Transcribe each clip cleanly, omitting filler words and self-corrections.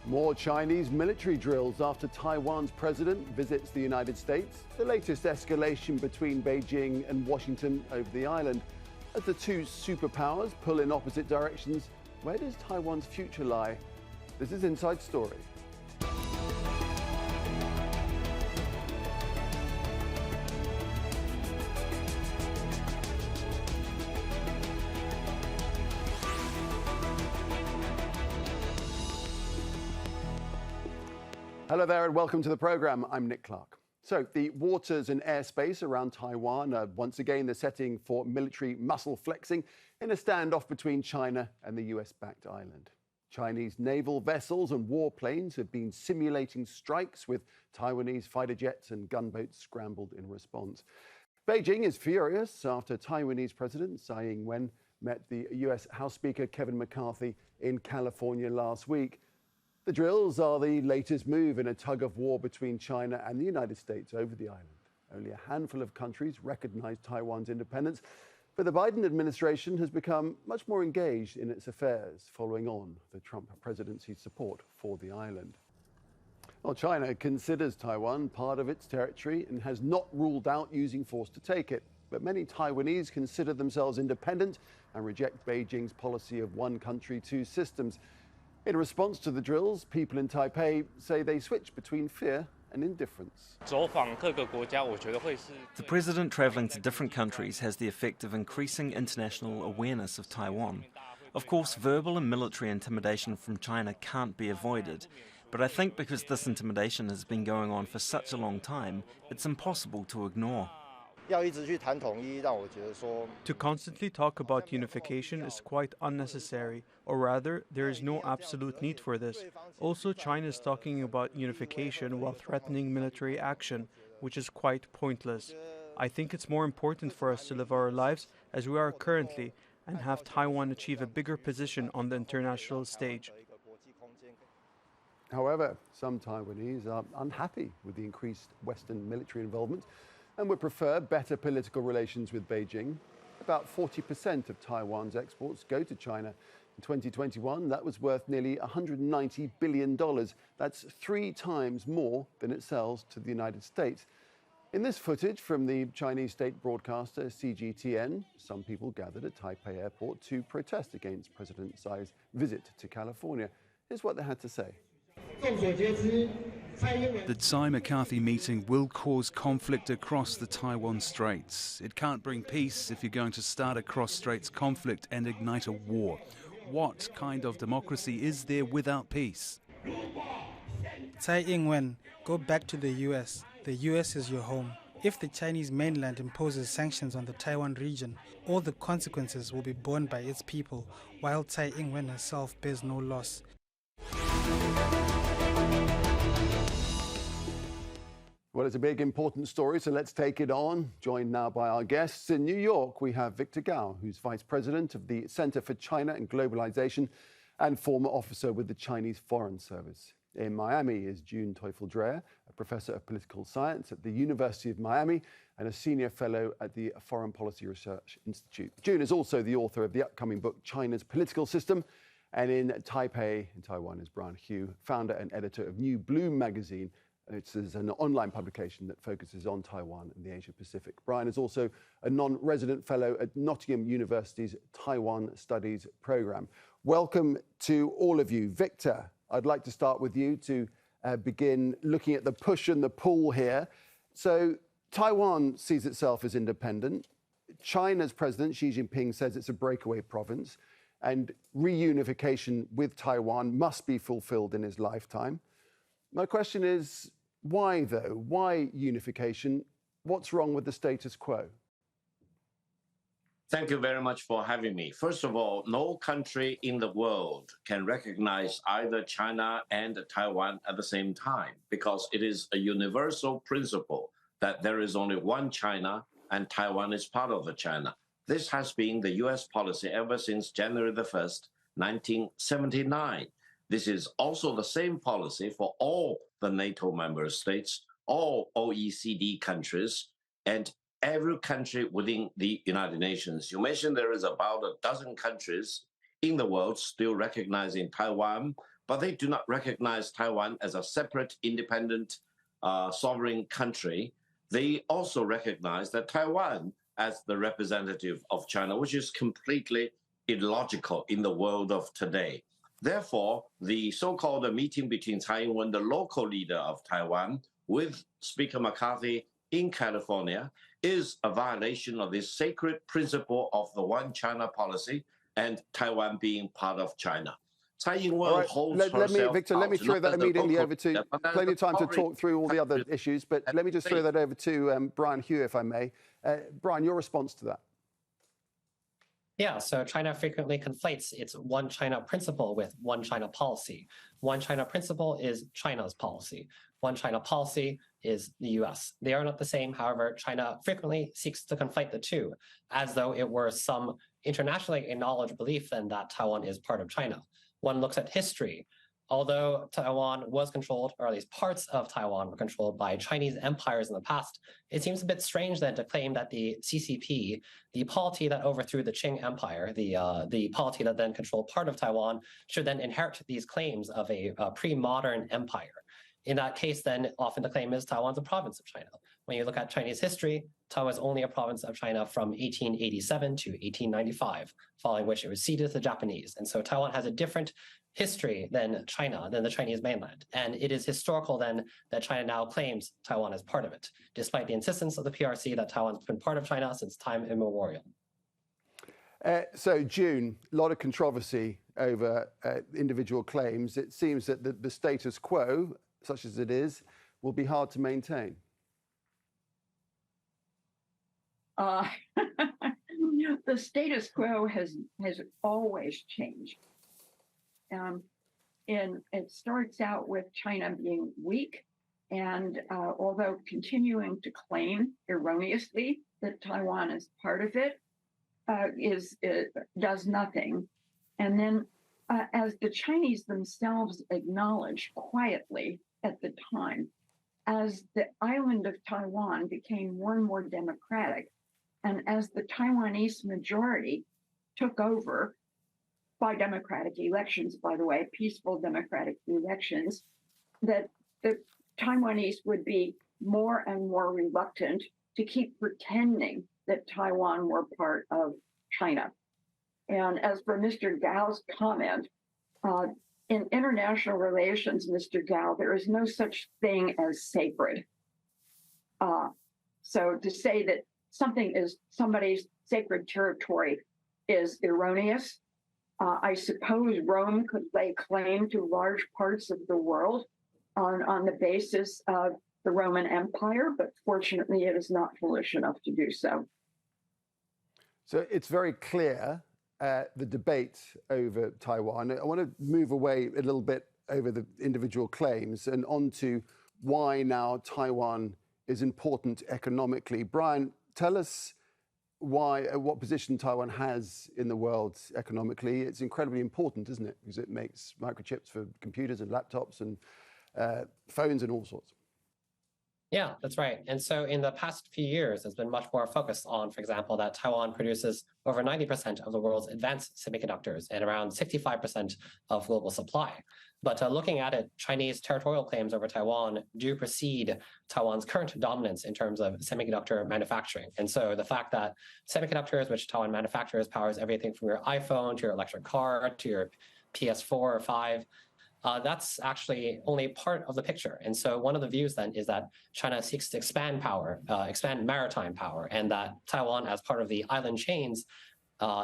More Chinese military drills after Taiwan's president visits the United States. The latest escalation between Beijing and Washington over the island. As the two superpowers pull in opposite directions, where does Taiwan's future lie? This is Inside Story. Hello there and welcome to the programme. I'm Nick Clark. So the waters and airspace around Taiwan are once again the setting for military muscle flexing in a standoff between China and the US-backed island. Chinese naval vessels and warplanes have been simulating strikes with Taiwanese fighter jets and gunboats scrambled in response. Beijing is furious after Taiwanese President Tsai Ing-wen met the US House Speaker Kevin McCarthy in California last week. The drills are the latest move in a tug-of-war between China and the United States over the island. Only a handful of countries recognize Taiwan's independence, but the Biden administration has become much more engaged in its affairs following on the Trump presidency's support for the island. Well, China considers Taiwan part of its territory and has not ruled out using force to take it. But many Taiwanese consider themselves independent and reject Beijing's policy of one country, two systems. In response to the drills, people in Taipei say they switch between fear and indifference. The president travelling to different countries has the effect of increasing international awareness of Taiwan. Of course, verbal and military intimidation from China can't be avoided, but I think because this intimidation has been going on for such a long time, it's impossible to ignore. To constantly talk about unification is quite unnecessary, or rather, there is no absolute need for this. Also, China is talking about unification while threatening military action, which is quite pointless. I think it's more important for us to live our lives as we are currently and have Taiwan achieve a bigger position on the international stage. However, some Taiwanese are unhappy with the increased Western military involvement and would prefer better political relations with Beijing. About 40% of Taiwan's exports go to China. In 2021, that was worth nearly $190 billion. That's 3 times more than it sells to the United States. In this footage from the Chinese state broadcaster CGTN, some people gathered at Taipei Airport to protest against President Tsai's visit to California. Here's what they had to say. The Tsai-McCarthy meeting will cause conflict across the Taiwan Straits. It can't bring peace if you're going to start a cross-straits conflict and ignite a war. What kind of democracy is there without peace? Tsai Ing-wen, go back to the US. The US is your home. If the Chinese mainland imposes sanctions on the Taiwan region, all the consequences will be borne by its people, while Tsai Ing-wen herself bears no loss. Well, it's a big, important story, so let's take it on. Joined now by our guests. In New York, we have Victor Gao, who's Vice President of the Center for China and Globalization and former officer with the Chinese Foreign Service. In Miami is Teufel Dreyer, a professor of political science at the University of Miami and a senior fellow at the Foreign Policy Research Institute. June is also the author of the upcoming book, China's Political System. And in Taipei, in Taiwan, is Brian Hugh, founder and editor of New Bloom magazine. It's an online publication that focuses on Taiwan and the Asia-Pacific. Brian is also a non-resident fellow at Nottingham University's Taiwan Studies program. Welcome to all of you. Victor, I'd like to start with you to begin looking at the push and the pull here. So Taiwan sees itself as independent. China's President Xi Jinping says it's a breakaway province, and reunification with Taiwan must be fulfilled in his lifetime. My question is, why though? Why unification? What's wrong with the status quo? Thank you very much for having me. First of all, no country in the world can recognize either China and Taiwan at the same time because it is a universal principle that there is only one China and Taiwan is part of the China. This has been the US policy ever since January the 1st, 1979. This is also the same policy for all the NATO member states, all OECD countries, and every country within the United Nations. You mentioned there is about a dozen countries in the world still recognizing Taiwan but they do not recognize Taiwan as a separate, independent, sovereign country. They also recognize that Taiwan as the representative of China, which is completely illogical in the world of today. Therefore, the so-called meeting between Tsai Ing-wen, the local leader of Taiwan, with Speaker McCarthy in California, is a violation of this sacred principle of the one China policy and Taiwan being part of China. Tsai Ing-wen holds herself Victor, let me throw that immediately over to, plenty of time to talk through all the other issues, but let me just throw that over to Brian Hugh, if I may. Brian, your response to that? Yeah, so China frequently conflates its one China principle with one China policy. One China principle is China's policy. One China policy is the US. They are not the same. However, China frequently seeks to conflate the two, as though it were some internationally acknowledged belief then that Taiwan is part of China. One looks at history. Although Taiwan was controlled, or at least parts of Taiwan were controlled by Chinese empires in the past, it seems a bit strange then to claim that the CCP, the polity that overthrew the Qing Empire, the polity that then controlled part of Taiwan, should then inherit these claims of a pre-modern empire. In that case, then, often the claim is Taiwan's a province of China. When you look at Chinese history, Taiwan was only a province of China from 1887 to 1895, following which it was ceded to the Japanese. And so Taiwan has a different history than China, than the Chinese mainland. And it is historical then that China now claims Taiwan as part of it, despite the insistence of the PRC that Taiwan's been part of China since time immemorial. So June, a lot of controversy over individual claims. It seems that the status quo, such as it is, will be hard to maintain. The status quo has always changed. And it starts out with China being weak, and although continuing to claim erroneously that Taiwan is part of it, does nothing. And then, as the Chinese themselves acknowledged quietly at the time, as the island of Taiwan became more and more democratic, and as the Taiwanese majority took over by democratic elections, by the way, peaceful democratic elections, that the Taiwanese would be more and more reluctant to keep pretending that Taiwan were part of China. And as for Mr. Gao's comment, in international relations, Mr. Gao, there is no such thing as sacred. So to say that something is somebody's sacred territory is erroneous. I suppose Rome could lay claim to large parts of the world on the basis of the Roman Empire, but fortunately it is not foolish enough to do so. So it's very clear, the debate over Taiwan. I want to move away a little bit over the individual claims and onto why now Taiwan is important economically. Brian, tell us what position Taiwan has in the world economically. It's incredibly important, isn't it? Because it makes microchips for computers and laptops and phones and all sorts. Yeah, that's right. And so in the past few years, there's been much more focus on, for example, that Taiwan produces over 90% of the world's advanced semiconductors and around 65% of global supply. But looking at it, Chinese territorial claims over Taiwan do precede Taiwan's current dominance in terms of semiconductor manufacturing. And so the fact that semiconductors, which Taiwan manufactures, powers everything from your iPhone to your electric car to your PS4 or 5, that's actually only part of the picture. And so one of the views then is that China seeks to expand power, expand maritime power, and that Taiwan, as part of the island chains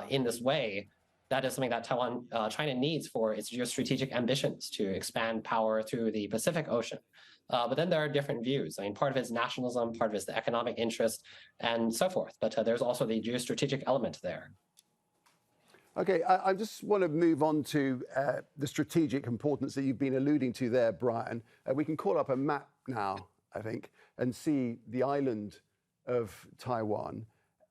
in this way, that is something that China needs for its geostrategic ambitions to expand power through the Pacific Ocean. But then there are different views. I mean, part of it is nationalism, part of it is the economic interest, and so forth. But there's also the geostrategic element there. Okay, I just want to move on to the strategic importance that you've been alluding to there, Brian. We can call up a map now, I think, and see the island of Taiwan.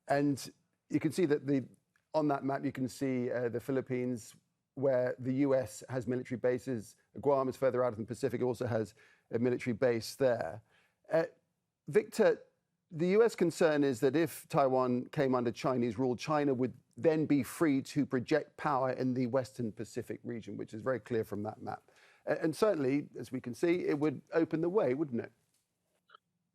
And you can see that on that map, you can see the Philippines, where the US has military bases. Guam is further out in the Pacific, also has a military base there. Victor, the US concern is that if Taiwan came under Chinese rule, China would then be free to project power in the Western Pacific region, which is very clear from that map. And certainly, as we can see, it would open the way, wouldn't it?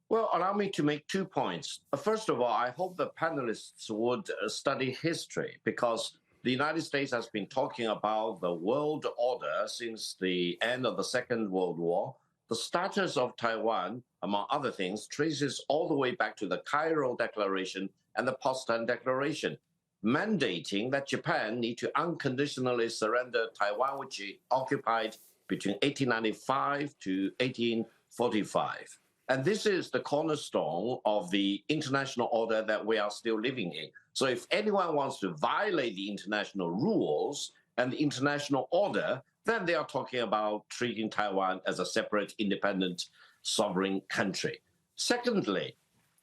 Well, allow me to make 2 points. First of all, I hope the panelists would study history, because the United States has been talking about the world order since the end of the Second World War. The status of Taiwan, among other things, traces all the way back to the Cairo Declaration and the Potsdam Declaration, mandating that Japan need to unconditionally surrender Taiwan, which it occupied between 1895 to 1845. And this is the cornerstone of the international order that we are still living in. So if anyone wants to violate the international rules and the international order, then they are talking about treating Taiwan as a separate, independent, sovereign country. Secondly,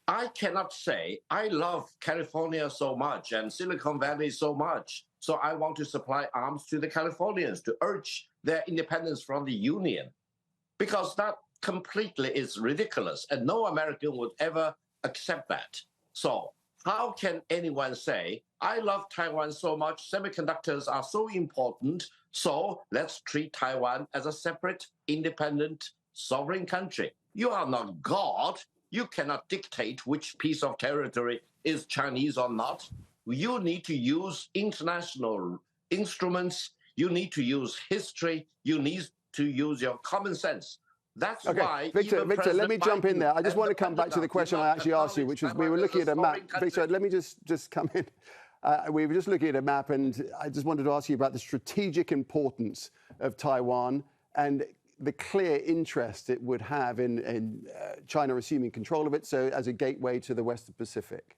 I cannot say I love California so much and Silicon Valley so much, so I want to supply arms to the Californians to urge their independence from the Union, because that completely is ridiculous, and no American would ever accept that. So how can anyone say, I love Taiwan so much, semiconductors are so important, so let's treat Taiwan as a separate, independent, sovereign country? You are not God. You cannot dictate which piece of territory is Chinese or not. You need to use international instruments. You need to use history. You need to use your common sense. That's why. Victor, let me jump in there. I just want to come back to the question I actually asked you, which was we were looking at a map. Victor, let me just come in. We were just looking at a map, and I just wanted to ask you about the strategic importance of Taiwan and the clear interest it would have in China assuming control of it, so as a gateway to the Western Pacific.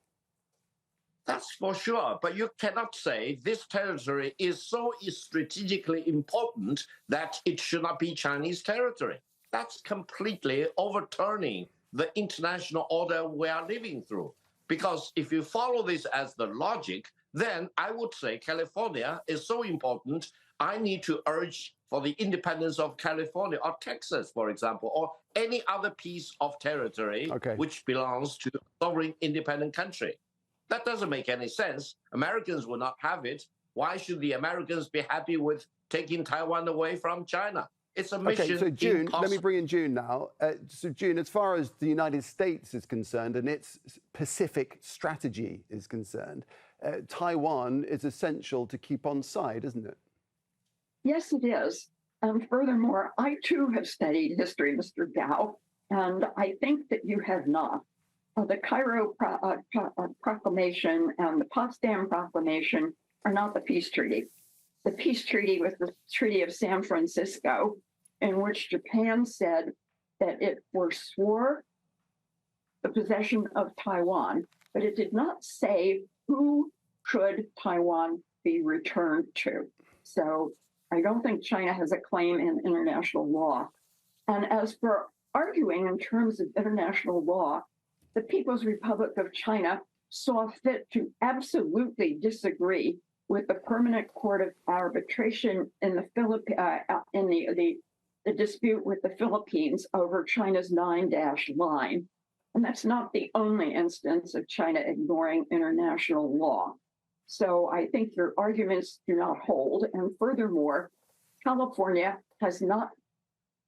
That's for sure. But you cannot say this territory is so strategically important that it should not be Chinese territory. That's completely overturning the international order we are living through. Because if you follow this as the logic, then I would say California is so important, I need to urge for the independence of California or Texas, for example, or any other piece of territory which belongs to a sovereign independent country. That doesn't make any sense. Americans will not have it. Why should the Americans be happy with taking Taiwan away from China? It's a mission. Okay, so June, let me bring in June now. So June, as far as the United States is concerned and its Pacific strategy is concerned, Taiwan is essential to keep on side, isn't it? Yes, it is. And furthermore, I too have studied history, Mr. Gao, and I think that you have not. The Cairo Proclamation and the Potsdam Proclamation are not the peace treaty. The peace treaty was the Treaty of San Francisco, in which Japan said that it forswore the possession of Taiwan, but it did not say who should Taiwan be returned to. So I don't think China has a claim in international law. And as for arguing in terms of international law, the People's Republic of China saw fit to absolutely disagree with the Permanent Court of Arbitration in the dispute with the Philippines over China's 9-dash line. And that's not the only instance of China ignoring international law. So I think your arguments do not hold. And furthermore, California has not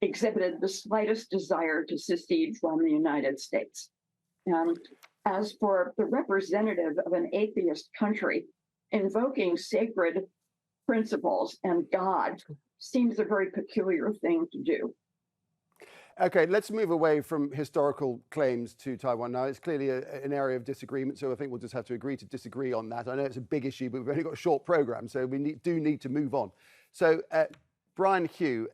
exhibited the slightest desire to secede from the United States. And as for the representative of an atheist country, invoking sacred principles and God seems a very peculiar thing to do. Okay, let's move away from historical claims to Taiwan now. It's clearly an area of disagreement, so I think we'll just have to agree to disagree on that. I know it's a big issue, but we've only got a short program, so we do need to move on. So, Brian Hugh,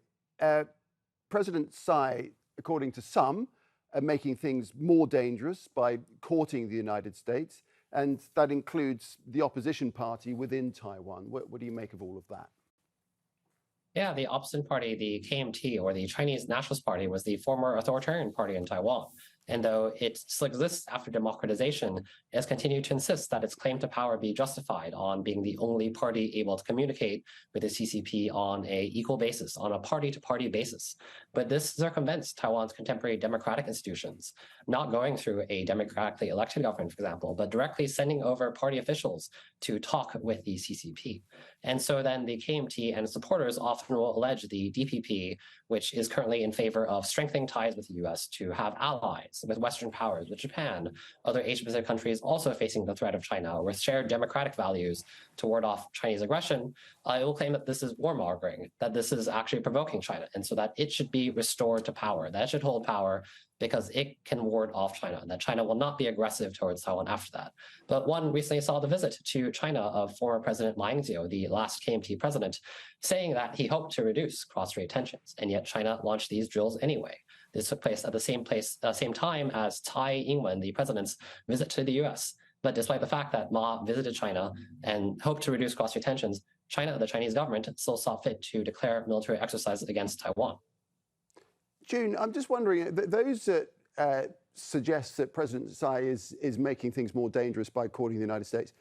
President Tsai, according to some, are making things more dangerous by courting the United States, and that includes the opposition party within Taiwan. What do you make of all of that? Yeah, the opposition party, the KMT, or the Chinese Nationalist Party, was the former authoritarian party in Taiwan. And though it still exists after democratization, it has continued to insist that its claim to power be justified on being the only party able to communicate with the CCP on an equal basis, on a party-to-party basis. But this circumvents Taiwan's contemporary democratic institutions, not going through a democratically elected government, for example, but directly sending over party officials to talk with the CCP. And so then the KMT and supporters often will allege the DPP, which is currently in favor of strengthening ties with the US, to have allies with Western powers, with Japan, other Asia-Pacific countries also facing the threat of China, with shared democratic values to ward off Chinese aggression. It will claim that this is warmongering, that this is actually provoking China, and so that it should be restored to power, that it should hold power because it can ward off China, and that China will not be aggressive towards Taiwan after that. But one recently saw the visit to China of former President Ma Ying-jeou, the last KMT president, saying that he hoped to reduce cross-strait tensions, and yet China launched these drills anyway. This took place at the same time as Tsai Ing-wen, the president's visit to the US. But despite the fact that Ma visited China and hoped to reduce cross-strait tensions, China, the Chinese government, still saw fit to declare military exercises against Taiwan. June, I'm just wondering, those that suggest that President Tsai is making things more dangerous by courting the United States,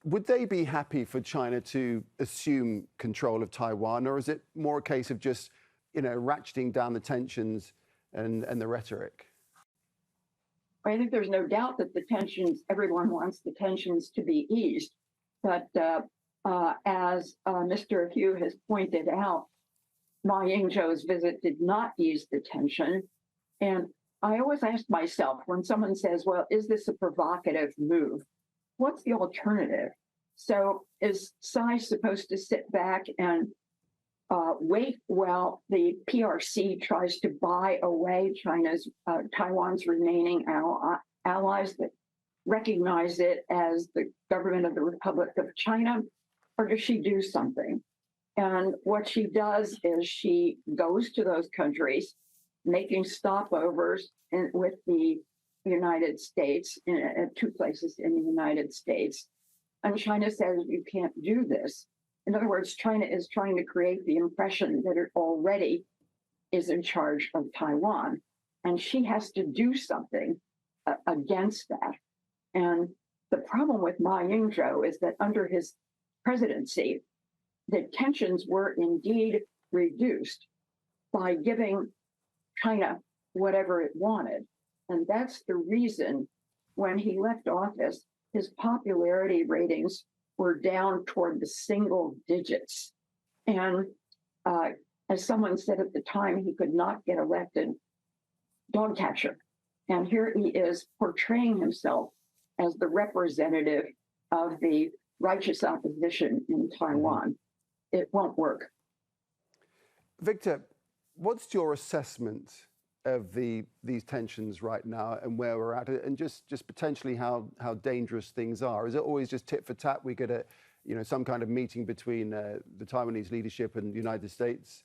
would they be happy for China to assume control of Taiwan, or is it more a case of just, ratcheting down the tensions and the rhetoric? I think there's no doubt that everyone wants the tensions to be eased. But as Mr. Hu has pointed out, Ma Ying-jeou's visit did not ease the tension. And I always ask myself, when someone says, well, is this a provocative move? What's the alternative? So is Tsai supposed to sit back and wait while the PRC tries to buy away Taiwan's remaining allies that recognize it as the government of the Republic of China, or does she do something? And what she does is she goes to those countries, making stopovers with the United States, at two places in the United States. And China says, you can't do this. In other words, China is trying to create the impression that it already is in charge of Taiwan. And she has to do something against that. And the problem with Ma Ying-jeou is that under his presidency, the tensions were indeed reduced by giving China whatever it wanted. And that's the reason when he left office, his popularity ratings were down toward the single digits. And as someone said at the time, he could not get elected dog catcher. And here he is portraying himself as the representative of the righteous opposition in Taiwan. It won't work. Victor, what's your assessment of these tensions right now and where we're at, and just potentially how dangerous things are? Is it always just tit for tat? We get some kind of meeting between the Taiwanese leadership and the United States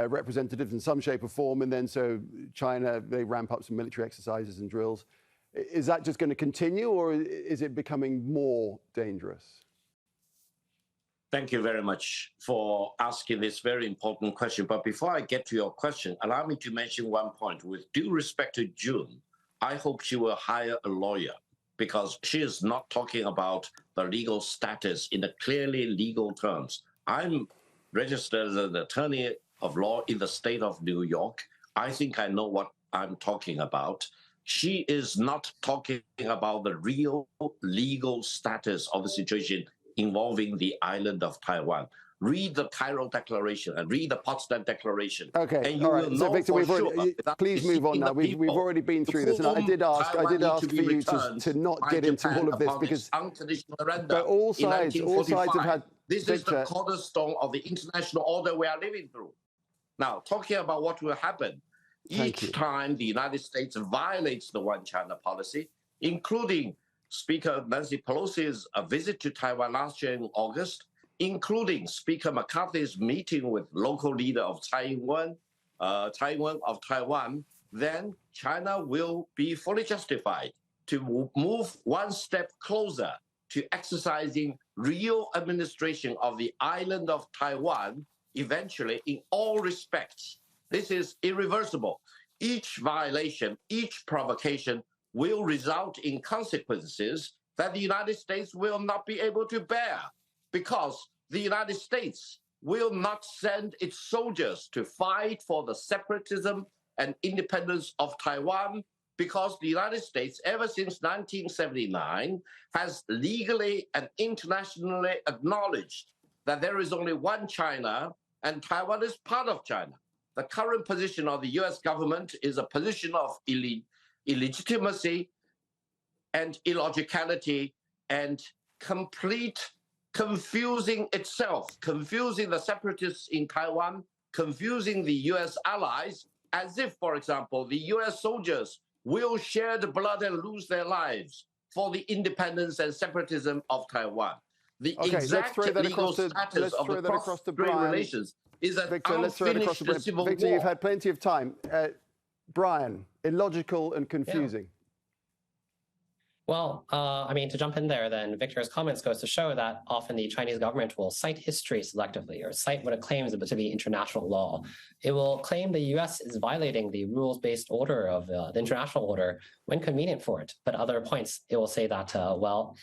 representatives in some shape or form, and then so China, they ramp up some military exercises and drills. Is that just going to continue, or is it becoming more dangerous? Thank you very much for asking this very important question. But before I get to your question, allow me to mention one point. With due respect to June, I hope she will hire a lawyer, because she is not talking about the legal status in the clearly legal terms. I'm registered as an attorney of law in the state of New York. I think I know what I'm talking about. She is not talking about the real legal status of the situation involving the island of Taiwan. Read the Cairo Declaration and read the Potsdam Declaration. Okay, all right. So Victor, please move on now. We've already been through this, and I did ask for you to not get into all of this, because but all sides have had. This is the cornerstone of the international order we are living through. Now, talking about what will happen, each time the United States violates the One China policy, including Speaker Nancy Pelosi's visit to Taiwan last year in August, including Speaker McCarthy's meeting with local leader of Tsai Ing-wen of Taiwan, then China will be fully justified to move one step closer to exercising real administration of the island of Taiwan, eventually in all respects. This is irreversible. each violation, each provocation will result in consequences that the United States will not be able to bear, because the United States will not send its soldiers to fight for the separatism and independence of Taiwan, because the United States, ever since 1979, has legally and internationally acknowledged that there is only one China and Taiwan is part of China. The current position of the US government is a position of illegitimacy and illogicality and complete confusing itself, confusing the separatists in Taiwan, confusing the US allies, as if, for example, the US soldiers will share the blood and lose their lives for the independence and separatism of Taiwan. The exact legal status of the cross-strait relations is an unfinished civil war. Victor, you've had plenty of time. Brian, illogical and confusing. Yeah. Well, I mean, to jump in there, then Victor's comments goes to show that often the Chinese government will cite history selectively or cite what it claims to be international law. It will claim the U.S. is violating the rules-based order of the international order when convenient for it. But other points, it will say that, well,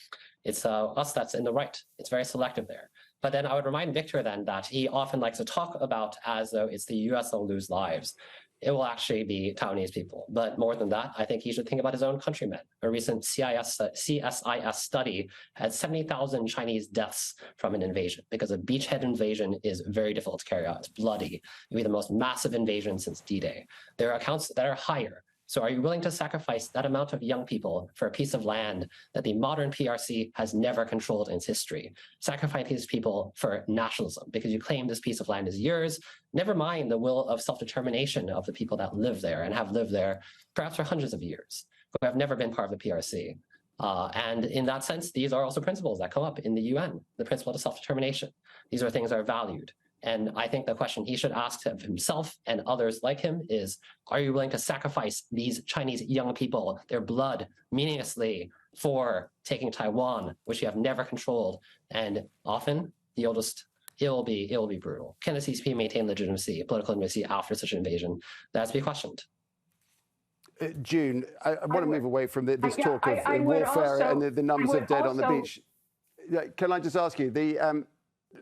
it's us that's in the right. It's very selective there. But then I would remind Victor then that he often likes to talk about as though it's the U.S. that will lose lives. It will actually be Taiwanese people. But more than that, I think he should think about his own countrymen. A recent CSIS study had 70,000 Chinese deaths from an invasion, because a beachhead invasion is very difficult to carry out. It's bloody. It would be the most massive invasion since D-Day. There are accounts that are higher. So are you willing to sacrifice that amount of young people for a piece of land that the modern PRC has never controlled in its history? Sacrifice these people for nationalism because you claim this piece of land is yours, never mind the will of self-determination of the people that live there and have lived there perhaps for hundreds of years, who have never been part of the PRC. And in that sense, these are also principles that come up in the UN, the principle of self-determination. These are things that are valued. And I think the question he should ask of himself and others like him is, are you willing to sacrifice these Chinese young people, their blood, meaninglessly for taking Taiwan, which you have never controlled? And often, it will be brutal. Can the CCP maintain legitimacy, political legitimacy after such an invasion? That's to be questioned. June, I want to move away from this talk of warfare and the numbers of dead on the beach. Can I just ask you,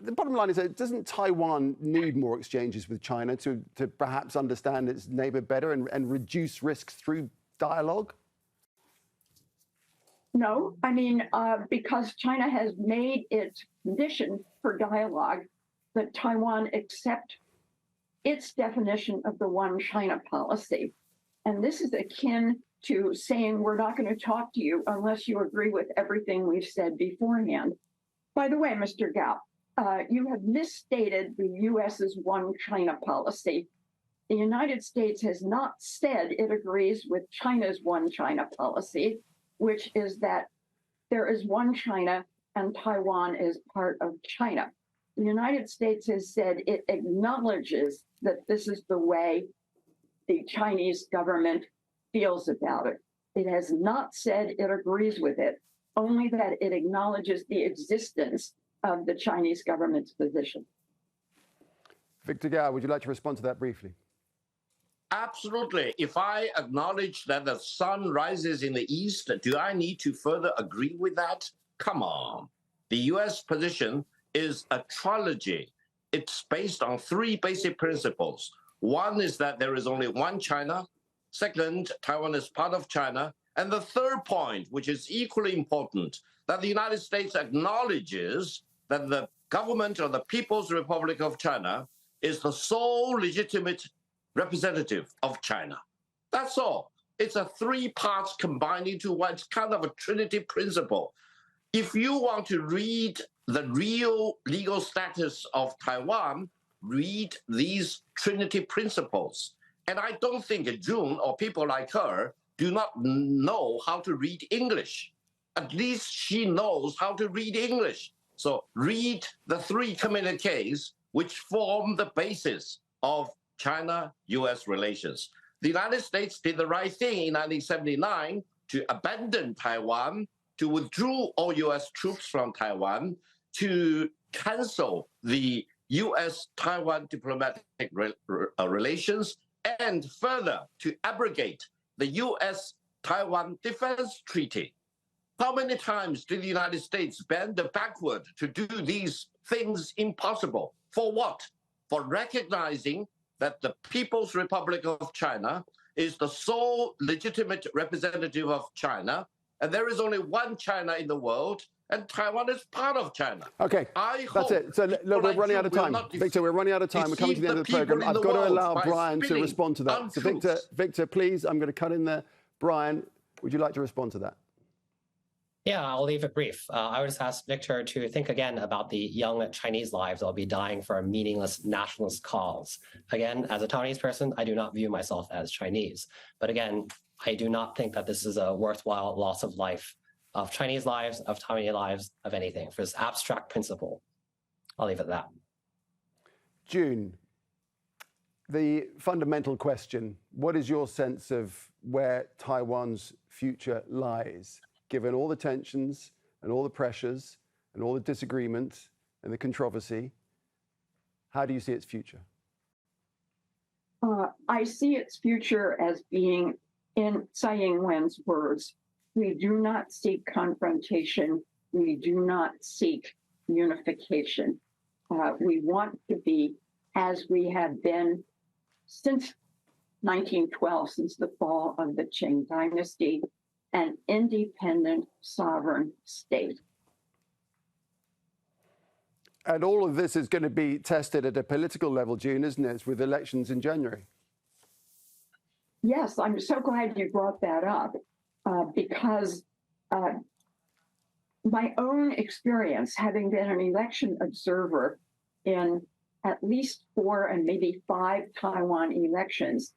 the bottom line is that doesn't Taiwan need more exchanges with China to perhaps understand its neighbor better and reduce risks through dialogue? No, I mean, because China has made its condition for dialogue that Taiwan accept its definition of the one China policy. And this is akin to saying we're not going to talk to you unless you agree with everything we've said beforehand. By the way, Mr. Gao, you have misstated the U.S.'s one China policy. The United States has not said it agrees with China's one China policy, which is that there is one China and Taiwan is part of China. The United States has said it acknowledges that this is the way the Chinese government feels about it. It has not said it agrees with it, only that it acknowledges the existence of the Chinese government's position. Victor Gao, would you like to respond to that briefly? Absolutely. If I acknowledge that the sun rises in the east, do I need to further agree with that? Come on. The U.S. position is a trilogy. It's based on three basic principles. One is that there is only one China. Second, Taiwan is part of China. And the third point, which is equally important, that the United States acknowledges that the government of the People's Republic of China is the sole legitimate representative of China. That's all. It's a three parts combined into one. It's kind of a Trinity principle. If you want to read the real legal status of Taiwan, read these Trinity principles. And I don't think June or people like her do not know how to read English. At least she knows how to read English. So read the three communiques which form the basis of China-US relations. The United States did the right thing in 1979 to abandon Taiwan, to withdraw all US troops from Taiwan, to cancel the US-Taiwan diplomatic relations, and further to abrogate the U.S.-Taiwan Defense Treaty. How many times did the United States bend backward to do these things impossible? For what? For recognizing that the People's Republic of China is the sole legitimate representative of China, and there is only one China in the world, and Taiwan is part of China. Okay, that's it. So look, we're running out of time. Victor, we're running out of time. We're coming to the end of the program. I've got to allow Brian to respond to that. So Victor, please, I'm going to cut in there. Brian, would you like to respond to that? Yeah, I'll leave it brief. I would just ask Victor to think again about the young Chinese lives that will be dying for a meaningless nationalist cause. Again, as a Taiwanese person, I do not view myself as Chinese. But again, I do not think that this is a worthwhile loss of life, of Chinese lives, of Taiwanese lives, of anything, for this abstract principle. I'll leave it at that. June, the fundamental question, what is your sense of where Taiwan's future lies, given all the tensions and all the pressures and all the disagreement and the controversy? How do you see its future? I see its future as being, in Tsai Ing-wen's words, we do not seek confrontation. We do not seek unification. We want to be, as we have been since 1912, since the fall of the Qing dynasty, an independent sovereign state. And all of this is going to be tested at a political level, June, isn't it, with elections in January? Yes, I'm so glad you brought that up because my own experience, having been an election observer in at least 4 and maybe 5 Taiwan elections,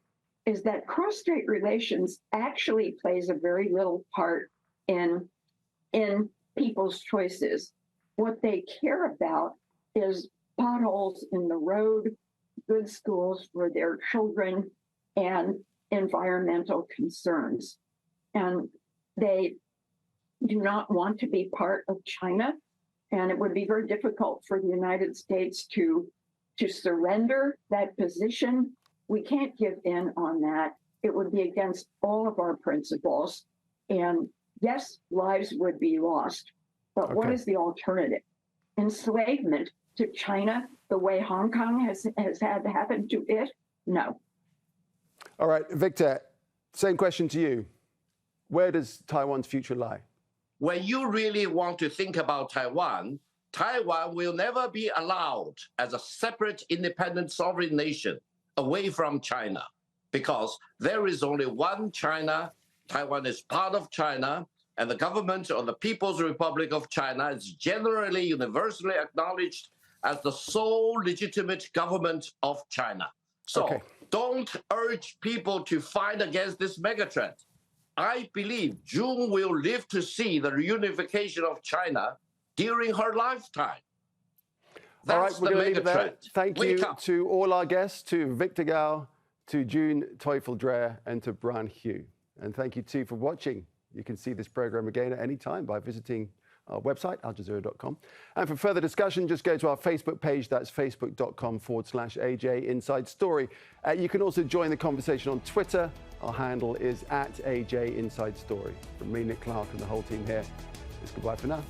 is that cross-strait relations actually plays a very little part in people's choices. What they care about is potholes in the road, good schools for their children, and environmental concerns. And they do not want to be part of China. And it would be very difficult for the United States to surrender that position. We can't give in on that. It would be against all of our principles. And yes, lives would be lost. But what is the alternative? Enslavement to China, the way Hong Kong has had to happen to it? No. All right, Victor, same question to you. Where does Taiwan's future lie? When you really want to think about Taiwan, Taiwan will never be allowed as a separate, independent, sovereign nation away from China, because there is only one China. Taiwan is part of China, and the government of the People's Republic of China is generally, universally acknowledged as the sole legitimate government of China. So don't urge people to fight against this megatrend. I believe June will live to see the reunification of China during her lifetime. That's all right, we're going to leave it there. megatrend. Thank you to all our guests, to Victor Gao, to June Teufel Dreyer, and to Brian Hugh. And thank you too for watching. You can see this program again at any time by visiting our website, aljazeera.com. And for further discussion, just go to our Facebook page. That's facebook.com/AJ Inside Story. You can also join the conversation on Twitter. Our handle is @AJ Inside Story. From me, Nick Clark, and the whole team here, it's goodbye for now.